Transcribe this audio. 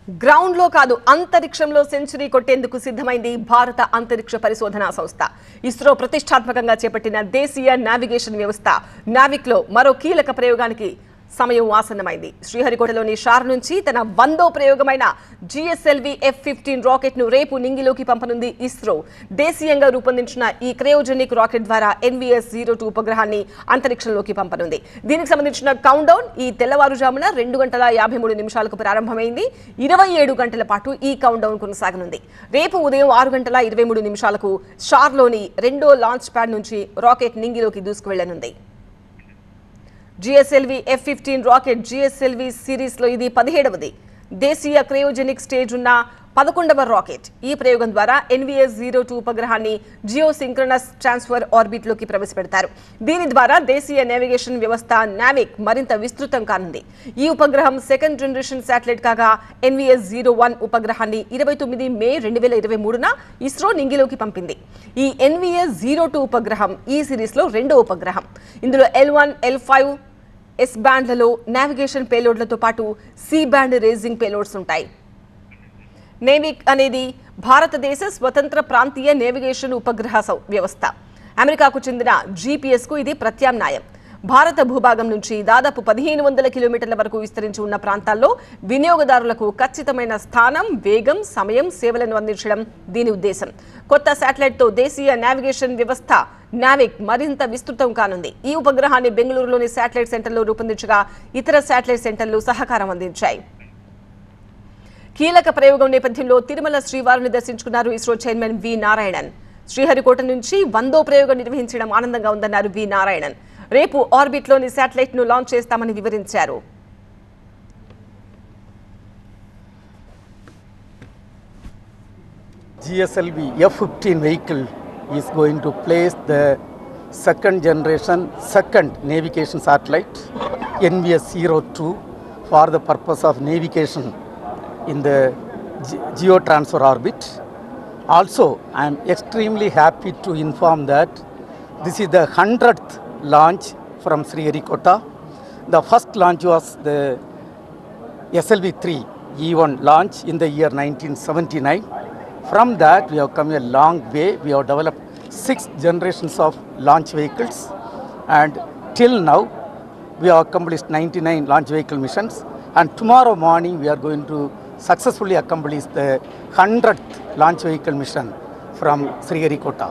Ground లో కాదు అంతరిక్షంలో సెంచరీ కొట్టేందుకు సిద్ధమైంది భారత అంతరిక్ష పరిశోధనా సంస్థ. ఇస్రో ప్రతిష్టాత్మకంగా చేపట్టిన దేశీయ నావిగేషన్ వ్యవస్థ నావిక్ లో మరో కీలక ప్రయోగానికి సమయం ఆసన్నమైంది. శ్రీహరికోటలోని షార్ నుంచి తన 100వ ప్రయోగమైన GSLV F-15 రాకెట్ ను రేపు నింగిలోకి పంపనుంది ఇస్రో. దేశీయంగా రూపొందించిన ఈ క్రయోజెనిక్ రాకెట్ ద్వారా NVS-02 ఉపగ్రహాన్ని అంతరిక్షంలోకి పంపనుంది. దీనికి సంబంధించిన కౌంట్ డౌన్ ఈ తెల్లవారుజామున 2:53 ప్రారంభమైంది. 27 గంటల పాటు ఈ కౌంట్ డౌన్ కొనసాగనుంది. రేపు ఉదయం 6:23 షార్లోని రెండో లాంచ్ ప్యాడ్ నుంచి రాకెట్ నింగిలోకి దూసుకువెళ్లనుంది. GSLV F-15 రాకెట్ GSLV సిరీస్లో ఇది 17వది. దేశీయ క్రయోజెనిక్ స్టేజ్ ఉన్న 11వ రాకెట్. ఈ ప్రయోగం ద్వారా NVS-02 ఉపగ్రహాన్ని జియోసింక్రనస్ ట్రాన్స్ఫర్ ఆర్బిట్లోకి ప్రవేశపెడతారు. దీని ద్వారా దేశీయ నావిగేషన్ వ్యవస్థ నావిక్ మరింత విస్తృతం కానుంది. ఈ ఉపగ్రహం సెకండ్ జనరేషన్ శాటిలైట్ కాగా NVS-01 ఉపగ్రహాన్ని 29 మే 2023న ఇస్రో నింగిలోకి పంపింది. ఈ NVS-02 ఉపగ్రహం ఈ సిరీస్లో రెండో ఉపగ్రహం. ఇందులో L1, L5, S బ్యాండ్లలో నావిగేషన్ పేలోడ్లతో పాటు C బ్యాండ్ రేజింగ్ పేలోడ్స్ ఉంటాయి. నేవిక్ అనేది భారతదేశ స్వతంత్ర ప్రాంతీయ నేవిగేషన్ ఉపగ్రహ వ్యవస్థ. అమెరికాకు చెందిన GPS కు ఇది ప్రత్యామ్నాయం. భారత భూభాగం నుంచి దాదాపు 1500 కిలోమీటర్ల వరకు విస్తరించి ఉన్న ప్రాంతాల్లో వినియోగదారులకు ఖచ్చితమైన స్థానం, వేగం, సమయం, సేవలను అందించడం దీని ఉద్దేశం. కొత్త శాటిలైట్తో దేశీయ నావిగేషన్ వ్యవస్థ నావిక్ మరింత విస్తృతం కానుంది. ఈ ఉపగ్రహాన్ని బెంగళూరులోని శాటిలైట్ సెంటర్లో రూపొందించగా ఇతర శాటిలైట్ సెంటర్లు సహకారం అందించాయి. కీలక ప్రయోగం నేపథ్యంలో తిరుమల శ్రీవారిని దర్శించుకున్నారు ఇస్రో చైర్మన్ వి నారాయణన్. శ్రీహరికోట నుంచి 100వ ప్రయోగం నిర్వహించడం ఆనందంగా ఉందన్నారు వి నారాయణన్. రేపు ఆర్బిట్లోని శాటిలైట్ ను లాంచ్ చేస్తామని వివరించారు. GSLV F-15 vehicle is going to place the second generation navigation satellite NVS-02 for the purpose of navigation in the geotransfer orbit. Also, I am extremely happy to inform that this is the 100th launch from Sriharikota. The first launch was the SLV-3 E1 launch in the year 1979. From that, we have come a long way. We have developed 6 generations of launch vehicles, and till now, we have accomplished 99 launch vehicle missions. And tomorrow morning, we are going to successfully accomplish the 100th launch vehicle mission from Sriharikota.